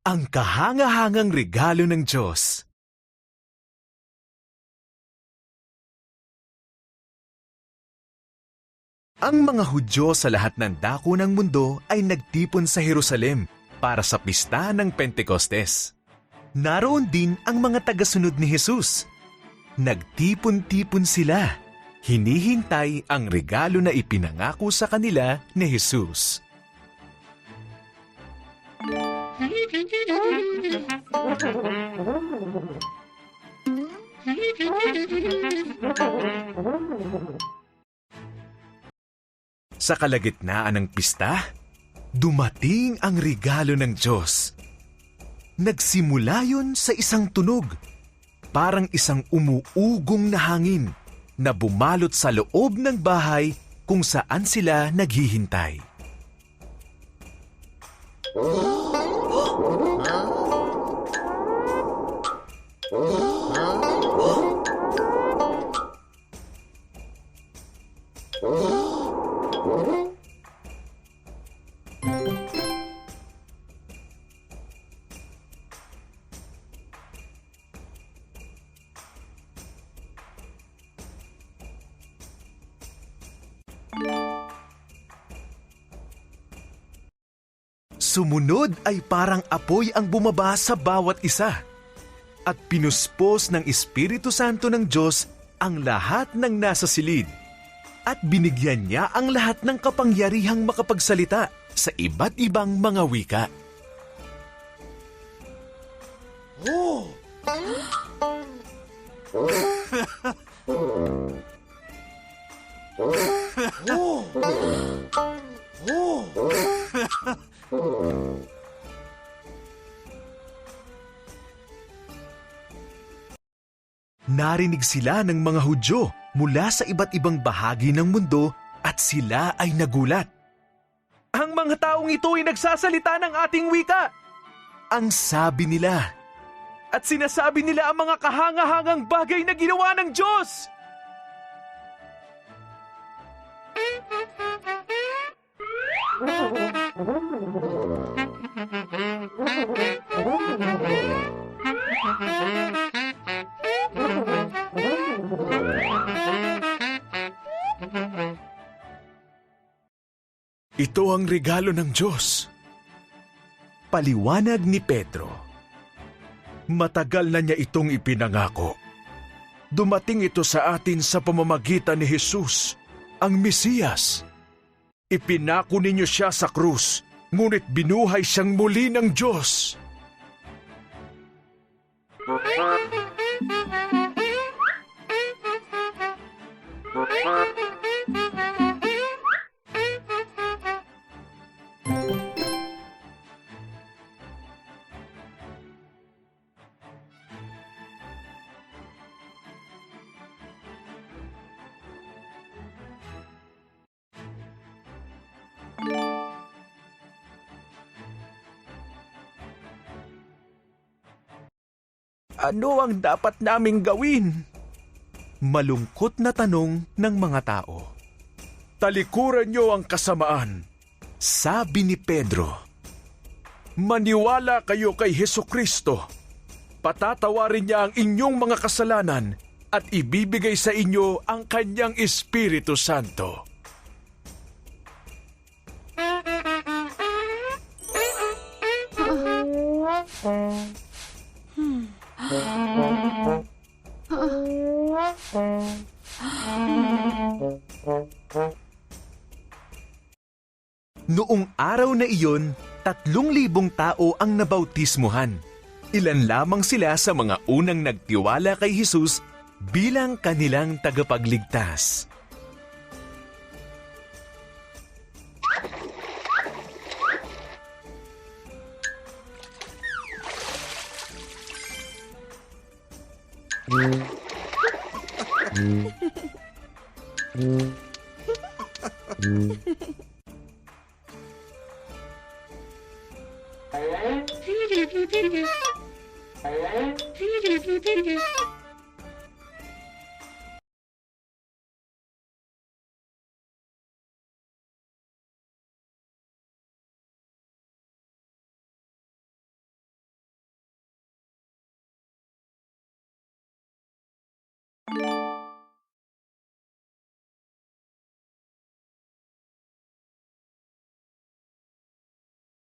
Ang kahanga-hangang regalo ng Diyos. Ang mga Hudyo sa lahat ng dako ng mundo ay nagtipon sa Jerusalem para sa pista ng Pentecostes. Naroon din ang mga tagasunod ni Jesus. Nagtipon-tipon sila. Hinihintay ang regalo na ipinangako sa kanila ni Jesus. Sa kalagitnaan ng pista, dumating ang regalo ng Diyos. Nagsimula yun sa isang tunog, parang isang umuugong na hangin na bumalot sa loob ng bahay kung saan sila naghihintay. Sumunod ay parang apoy ang bumaba sa bawat isa at pinuspos ng Espiritu Santo ng Diyos ang lahat ng nasa silid at binigyan niya ang lahat ng kapangyarihang makapagsalita sa iba't ibang mga wika. Oh! Narinig sila ng mga Hudyo mula sa iba't ibang bahagi ng mundo at sila ay nagulat. Ang mga taong ito ay nagsasalita ng ating wika! Ang sabi nila. At sinasabi nila ang mga kahanga-hangang bagay na ginawa ng Diyos! Ito ang regalo ng Diyos. Paliwanag ni Pedro. Matagal na niya itong ipinangako. Dumating ito sa atin sa pamamagitan ni Jesus, ang Mesiyas. Ipinako ninyo siya sa krus, ngunit binuhay siyang muli ng Diyos. Ano ang dapat naming gawin? Malungkot na tanong ng mga tao. Talikuran niyo ang kasamaan, sabi ni Pedro. Maniwala kayo kay Hesukristo. Patatawarin niya ang inyong mga kasalanan at ibibigay sa inyo ang kanyang Espiritu Santo. Noong araw na iyon, 3,000 tao ang nabautismuhan. Ilan lamang sila sa mga unang nagtiwala kay Jesus bilang kanilang tagapagligtas.